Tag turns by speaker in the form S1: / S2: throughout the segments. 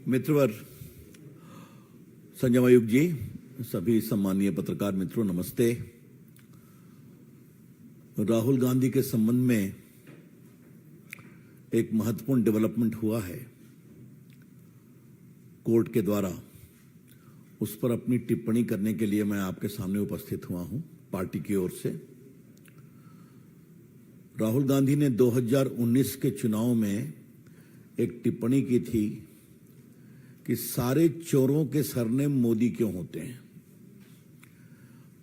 S1: मित्रवर, संजय आयुक्त जी, सभी सम्मानीय पत्रकार मित्रों, नमस्ते। राहुल गांधी के संबंध में एक महत्वपूर्ण डेवलपमेंट हुआ है। कोर्ट के द्वारा उस पर अपनी टिप्पणी करने के लिए मैं आपके सामने उपस्थित हुआ हूं, पार्टी की ओर से। राहुल गांधी ने 2019 के चुनाव में एक टिप्पणी की थी कि सारे चोरों के सरनेम मोदी क्यों होते हैं।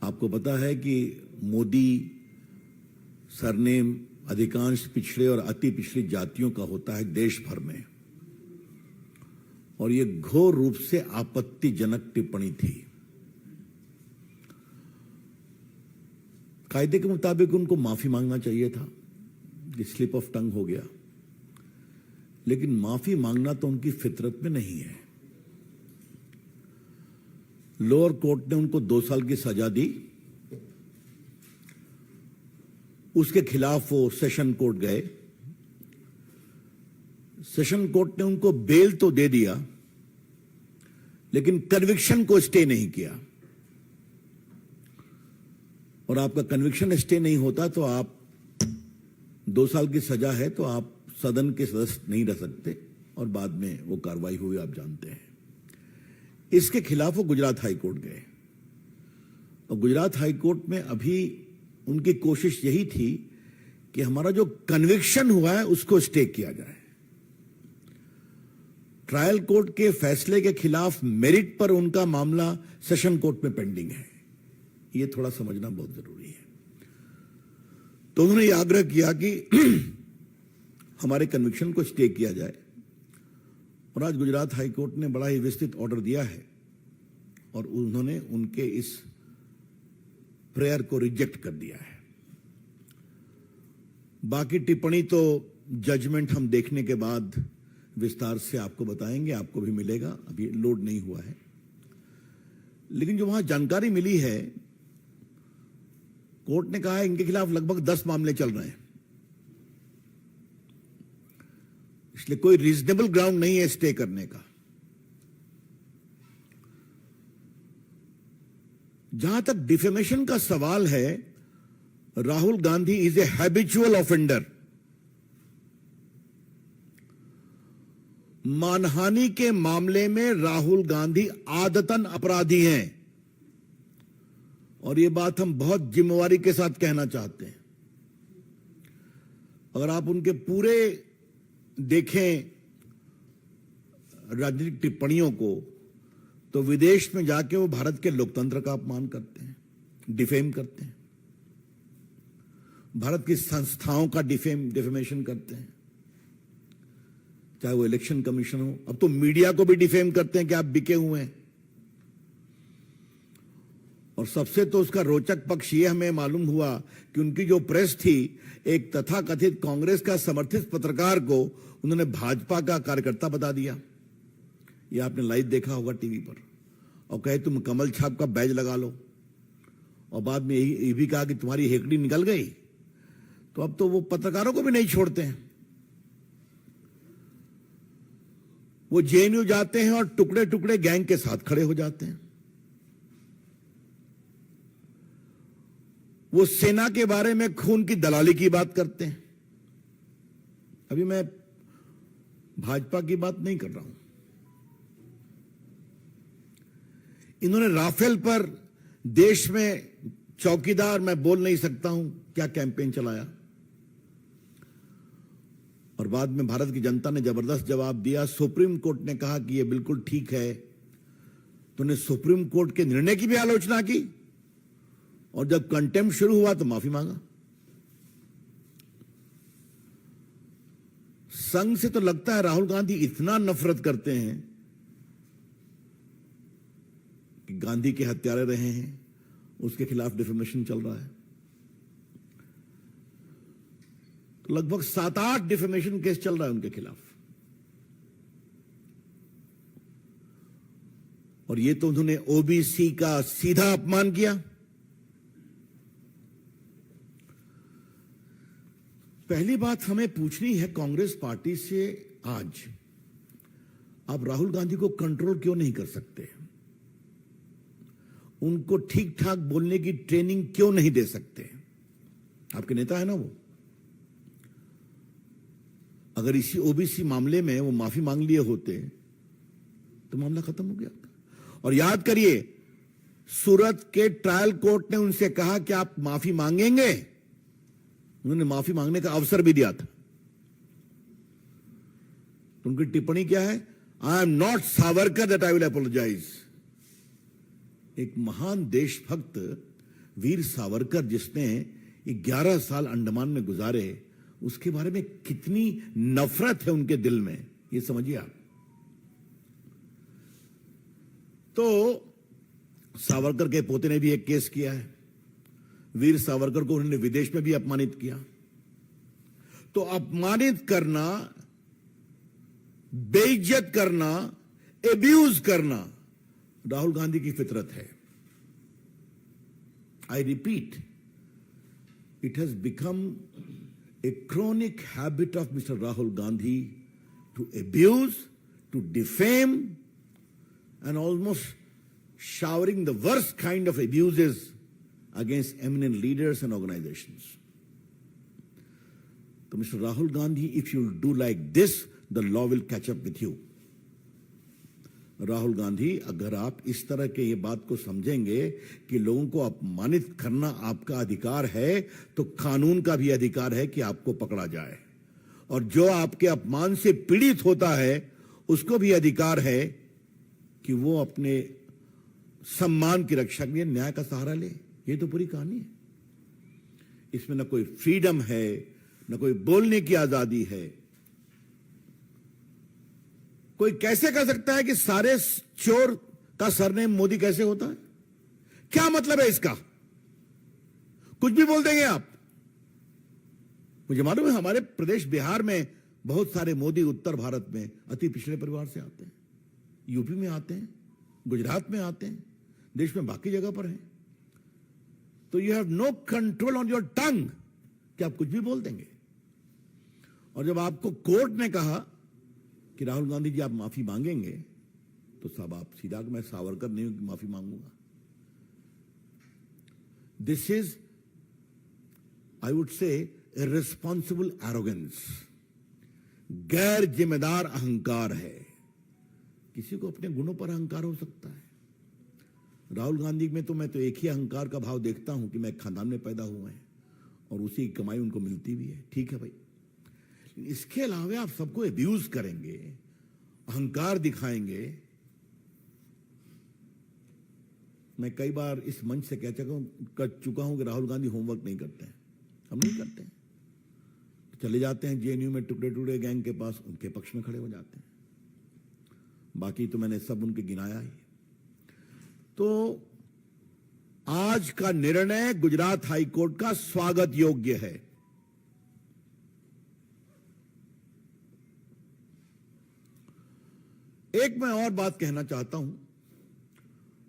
S1: आपको पता है कि मोदी सरनेम अधिकांश पिछड़े और अति पिछड़ी जातियों का होता है देश भर में, और यह घोर रूप से आपत्तिजनक टिप्पणी थी। कायदे के मुताबिक उनको माफी मांगना चाहिए था, ये स्लिप ऑफ टंग हो गया, लेकिन माफी मांगना तो उनकी फितरत में नहीं है। लोअर कोर्ट ने उनको 2 साल की सजा दी, उसके खिलाफ वो सेशन कोर्ट गए। सेशन कोर्ट ने उनको बेल तो दे दिया, लेकिन कन्विक्शन को स्टे नहीं किया। और आपका कन्विक्शन स्टे नहीं होता तो आप 2 साल की सजा है तो आप सदन के सदस्य नहीं रह सकते, और बाद में वो कार्रवाई हुई, आप जानते हैं। इसके खिलाफ वो गुजरात हाई कोर्ट गए, और गुजरात हाई कोर्ट में अभी उनकी कोशिश यही थी कि हमारा जो कन्विक्शन हुआ है उसको स्टे किया जाए। ट्रायल कोर्ट के फैसले के खिलाफ मेरिट पर उनका मामला सेशन कोर्ट में पेंडिंग है। यह थोड़ा समझना बहुत जरूरी है। तो उन्होंने यह आग्रह किया कि हमारे कन्विक्शन को स्टे किया जाए, और आज गुजरात हाई कोर्ट ने बड़ा ही विस्तृत ऑर्डर दिया है, और उन्होंने उनके इस प्रेयर को रिजेक्ट कर दिया है। बाकी टिप्पणी तो जजमेंट हम देखने के बाद विस्तार से आपको बताएंगे, आपको भी मिलेगा, अभी लोड नहीं हुआ है। लेकिन जो वहां जानकारी मिली है, कोर्ट ने कहा है इनके खिलाफ लगभग 10 मामले चल रहे हैं, इसलिए कोई रीजनेबल ग्राउंड नहीं है स्टे करने का। जहां तक डिफेमेशन का सवाल है, Rahul Gandhi is a habitual offender. मानहानि के मामले में राहुल गांधी आदतन अपराधी हैं, और यह बात हम बहुत जिम्मेवारी के साथ कहना चाहते हैं। अगर आप उनके पूरे देखें राजनीतिक टिप्पणियों को, तो विदेश में जाके वो भारत के लोकतंत्र का अपमान करते हैं, डिफेम करते हैं, भारत की संस्थाओं का डिफेमेशन करते हैं, चाहे वो इलेक्शन कमीशन हो। अब तो मीडिया को भी डिफेम करते हैं कि आप बिके हुए हैं। और सबसे तो उसका रोचक पक्ष यह हमें मालूम हुआ कि उनकी जो प्रेस थी, एक तथाकथित कांग्रेस का समर्थित पत्रकार को उन्होंने भाजपा का कार्यकर्ता बता दिया। यह आपने लाइव देखा होगा टीवी पर, और कहे तुम कमल छाप का बैज लगा लो, और बाद में यही भी कहा कि तुम्हारी हेकड़ी निकल गई। तो अब तो वो पत्रकारों को भी नहीं छोड़ते हैं। वो जेएनयू जाते हैं और टुकड़े टुकड़े गैंग के साथ खड़े हो जाते हैं। वो सेना के बारे में खून की दलाली की बात करते हैं। अभी मैं भाजपा की बात नहीं कर रहा हूं। इन्होंने राफेल पर देश में चौकीदार मैं बोल नहीं सकता हूं क्या कैंपेन चलाया, और बाद में भारत की जनता ने जबरदस्त जवाब दिया। सुप्रीम कोर्ट ने कहा कि यह बिल्कुल ठीक है, तो उन्होंने सुप्रीम कोर्ट के निर्णय की भी आलोचना की, और जब कंटेम्प्ट शुरू हुआ तो माफी मांगा। संघ से तो लगता है राहुल गांधी इतना नफरत करते हैं कि गांधी के हत्यारे रहे हैं, उसके खिलाफ डिफेमेशन चल रहा है। तो लगभग 7-8 डिफेमेशन केस चल रहा है उनके खिलाफ, और ये तो उन्होंने ओबीसी का सीधा अपमान किया। पहली बात हमें पूछनी है कांग्रेस पार्टी से, आज आप राहुल गांधी को कंट्रोल क्यों नहीं कर सकते? उनको ठीक ठाक बोलने की ट्रेनिंग क्यों नहीं दे सकते? आपके नेता है ना वो। अगर इसी ओबीसी मामले में वो माफी मांग लिए होते तो मामला खत्म हो गया। और याद करिए, सूरत के ट्रायल कोर्ट ने उनसे कहा कि आप माफी मांगेंगे, उन्होंने माफी मांगने का अवसर भी दिया था। तो उनकी टिप्पणी क्या है? I am not Savarkar that I will apologise. एक महान देशभक्त वीर सावरकर, जिसने 11 साल अंडमान में गुजारे, उसके बारे में कितनी नफरत है उनके दिल में, ये समझिए आप। तो सावरकर के पोते ने भी एक केस किया है। वीर सावरकर को उन्होंने विदेश में भी अपमानित किया। तो अपमानित करना, बेइज्जत करना, एब्यूज करना राहुल गांधी की फितरत है। I repeat, it has become a chronic habit of Mr. Rahul Gandhi to abuse, to defame, and almost showering the worst kind of abuses against eminent leaders and organizations. So Mr. Rahul Gandhi, if you do like this, the law will catch up with you. Rahul Gandhi, अगर आप इस तरह के ये बात को समझेंगे कि लोगों को अपमानित करना आपका अधिकार है, तो कानून का भी अधिकार है कि आपको पकड़ा जाए। और जो आपके अपमान से पीड़ित होता है, उसको भी अधिकार है कि वो अपने सम्मान की रक्षा के लिए न्याय का सहारा ले। ये तो पूरी कहानी है। इसमें न कोई फ्रीडम है, न कोई बोलने की आजादी है। कोई कैसे कह सकता है कि सारे चोर का सरनेम मोदी कैसे होता है? क्या मतलब है इसका? कुछ भी बोल देंगे आप। मुझे मालूम है हमारे प्रदेश बिहार में बहुत सारे मोदी उत्तर भारत में अति पिछड़े परिवार से आते हैं, यूपी में आते हैं, गुजरात में आते हैं, देश में बाकी जगह पर हैं। तो you have no control on your tongue कि आप कुछ भी बोल देंगे। और जब आपको कोर्ट ने कहा कि राहुल गांधी जी आप माफी मांगेंगे, तो साहब आप सीधा, मैं सावरकर नहीं हूं कि माफी मांगूंगा। This is, I would say, irresponsible arrogance. गैर जिम्मेदार अहंकार है। किसी को अपने गुणों पर अहंकार हो सकता है। राहुल गांधी में तो मैं तो एक ही अहंकार का भाव देखता हूं कि मैं एक खानदान में पैदा हुआ है और उसी की कमाई उनको मिलती भी है। ठीक है भाई, इसके अलावा आप सबको एब्यूज करेंगे, अहंकार दिखाएंगे। मैं कई बार इस मंच से कह चुका हूं कि राहुल गांधी होमवर्क नहीं करते हैं। हम नहीं करते हैं। चले जाते हैं जेएनयू में टुकड़े टुकड़े गैंग के पास, उनके पक्ष में खड़े हो जाते हैं। बाकी तो मैंने सब उनके गिनाया ही। तो आज का निर्णय गुजरात हाई कोर्ट का स्वागत योग्य है। एक मैं और बात कहना चाहता हूं,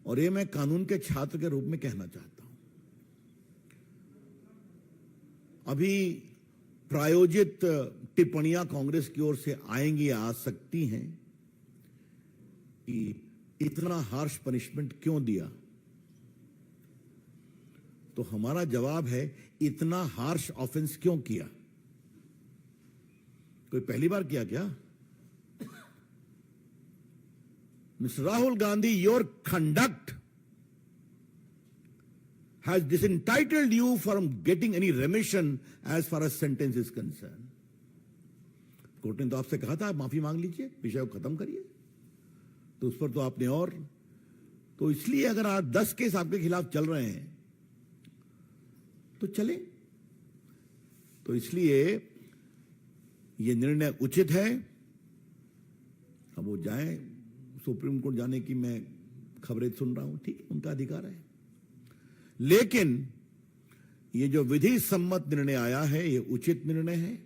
S1: और ये मैं कानून के छात्र के रूप में कहना चाहता हूं। अभी प्रायोजित टिप्पणियां कांग्रेस की ओर से आएंगी, आ सकती हैं कि इतना हार्श पनिशमेंट क्यों दिया। तो हमारा जवाब है, इतना हार्श ऑफेंस क्यों किया? कोई पहली बार किया क्या? Mr. Rahul Gandhi, your conduct has disentitled you from getting any remission as far as sentence is concerned. Court ने तो आपसे कहा था आप माफी मांग लीजिए, विषय को खत्म करिए। तो उस पर तो आपने और, तो इसलिए अगर आज 10 केस आपके खिलाफ चल रहे हैं तो चले। तो इसलिए ये निर्णय उचित है। अब वो जाएं सुप्रीम कोर्ट, जाने की मैं खबरें सुन रहा हूं, ठीक है, उनका अधिकार है। लेकिन ये जो विधि सम्मत निर्णय आया है, ये उचित निर्णय है।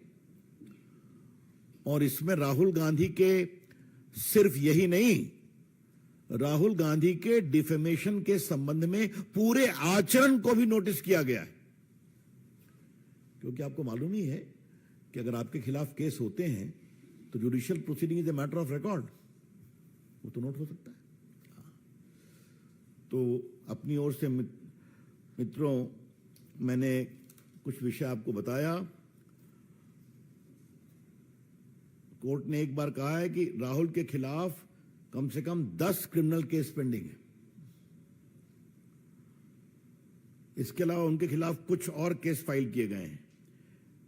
S1: और इसमें राहुल गांधी के सिर्फ यही नहीं, राहुल गांधी के डिफेमेशन के संबंध में पूरे आचरण को भी नोटिस किया गया है। क्योंकि आपको मालूम ही है कि अगर आपके खिलाफ केस होते हैं तो judicial proceeding is a matter of record. वो तो नोट हो सकता है। तो अपनी ओर से मित्रों, मैंने कुछ विषय आपको बताया। कोर्ट ने एक बार कहा है कि राहुल के खिलाफ कम से कम 10 क्रिमिनल केस पेंडिंग है। इसके अलावा उनके खिलाफ कुछ और केस फाइल किए गए हैं।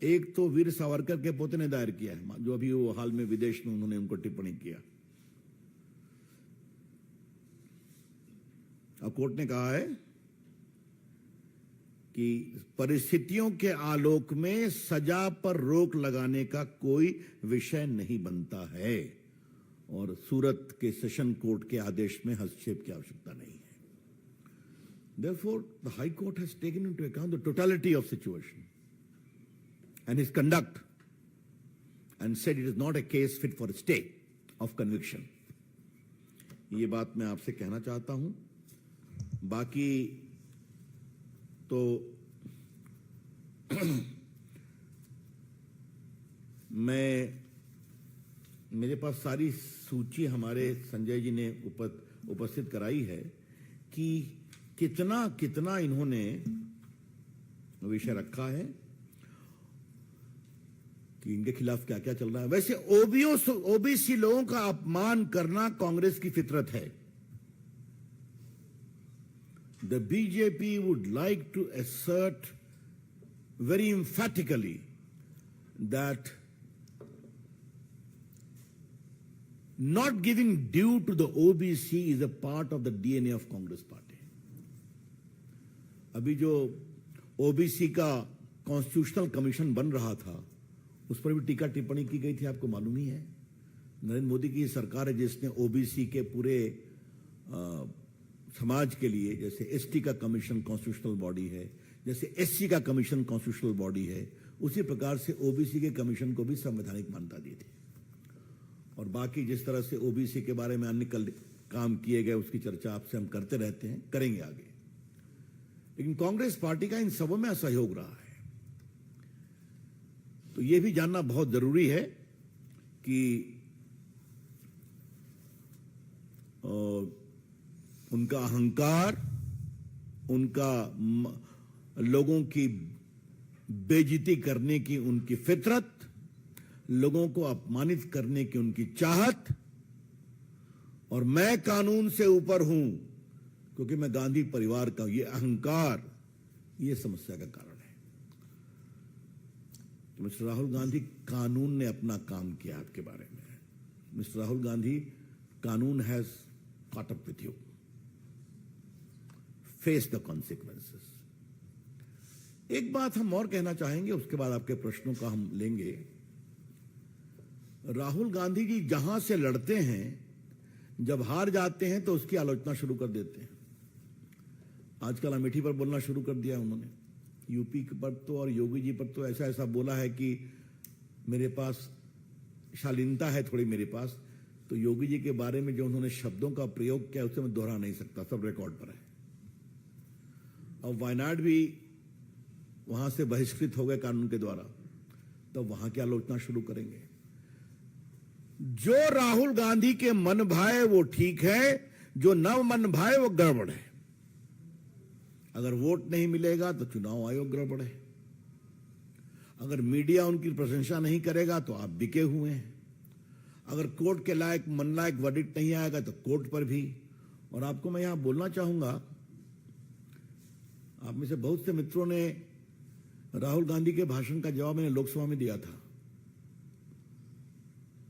S1: एक तो वीर सावरकर के पोते ने दायर किया है, जो अभी वो हाल में विदेश में उन्होंने उनको टिप्पणी किया। अब कोर्ट ने कहा है कि परिस्थितियों के आलोक में सजा पर रोक लगाने का कोई विषय नहीं बनता है और सूरत के सेशन कोर्ट के आदेश में हस्तक्षेप की आवश्यकता नहीं है। Therefore, the High Court has taken into account the totality of situation and his conduct and said it is not a case fit for a stay of conviction. ये बात मैं आपसे कहना चाहता हूं। बाकी तो मेरे पास सारी सूची हमारे संजय जी ने उपस्थित कराई है कि कितना इन्होंने विषय रखा है कि इनके खिलाफ क्या क्या चल रहा है। वैसे ओबीसी लोगों का अपमान करना कांग्रेस की फितरत है। The BJP would like to assert very emphatically that not giving due to the OBC is a part of the DNA of Congress party. अभी जो ओबीसी का कॉन्स्टिट्यूशनल कमीशन बन रहा था, उस पर भी टीका टिप्पणी की गई थी, आपको मालूम ही है। नरेंद्र मोदी की सरकार है जिसने ओबीसी के पूरे समाज के लिए, जैसे एसटी का कमीशन कॉन्स्टिट्यूशनल बॉडी है, जैसे एससी का कमीशन कॉन्स्टिट्यूशनल बॉडी है, उसी प्रकार से ओबीसी के कमीशन को भी संवैधानिक मान्यता दी थी। और बाकी जिस तरह से ओबीसी के बारे में अन्य काम किए गए उसकी चर्चा आपसे हम करते रहते हैं, करेंगे आगे। लेकिन कांग्रेस पार्टी का इन सबों में असहयोग रहा है। तो यह भी जानना बहुत जरूरी है कि उनका अहंकार, उनका लोगों की बेइज्जती करने की उनकी फितरत, लोगों को अपमानित करने की उनकी चाहत, और मैं कानून से ऊपर हूं क्योंकि मैं गांधी परिवार का, ये अहंकार, ये समस्या का कारण है। तो मिस्टर राहुल गांधी, कानून ने अपना काम किया आपके बारे में। मिस्टर राहुल गांधी, कानून has caught up with you. Face the consequences. एक बात हम और कहना चाहेंगे, उसके बाद आपके प्रश्नों का हम लेंगे। राहुल गांधी जी जहां से लड़ते हैं, जब हार जाते हैं तो उसकी आलोचना शुरू कर देते हैं। आजकल अमेठी पर बोलना शुरू कर दिया उन्होंने। यूपी पर तो और योगी जी पर तो ऐसा बोला है कि मेरे पास शालीनता है थोड़ी मेरे पास। तो योगी जी के बारे में जो उन्होंने शब्दों का प्रयोग किया उसे मैं दोहरा नहीं सकता, सब रिकॉर्ड पर है। और वायनाड भी वहां से बहिष्कृत हो गए कानून के द्वारा, तो वहां की आलोचना शुरू करेंगे। जो राहुल गांधी के मन भाए वो ठीक है, जो न मन भाए वो गड़बड़ है। अगर वोट नहीं मिलेगा तो चुनाव आयोग गड़बड़ है। अगर मीडिया उनकी प्रशंसा नहीं करेगा तो आप बिके हुए हैं। अगर कोर्ट के लायक मन लायक वर्डिक्ट नहीं आएगा तो कोर्ट पर भी। और आपको मैं यहां बोलना चाहूंगा, आप में से बहुत से मित्रों ने राहुल गांधी के भाषण का जवाब मैंने लोकसभा में दिया था,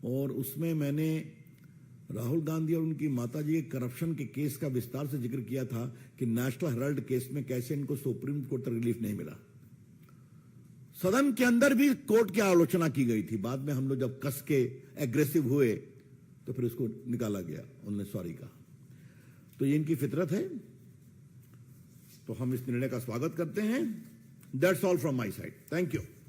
S1: और उसमें मैंने राहुल गांधी और उनकी माताजी के करप्शन के केस का विस्तार से जिक्र किया था कि नेशनल हेराल्ड केस में कैसे इनको सुप्रीम कोर्ट तक रिलीफ नहीं मिला। सदन के अंदर भी कोर्ट की आलोचना की गई थी। बाद में हम लोग जब कस के एग्रेसिव हुए तो फिर उसको निकाला गया, उन्होंने सॉरी कहा। तो ये इनकी फितरत है, तो हम इस निर्णय का स्वागत करते हैं। That's all from my side. Thank you.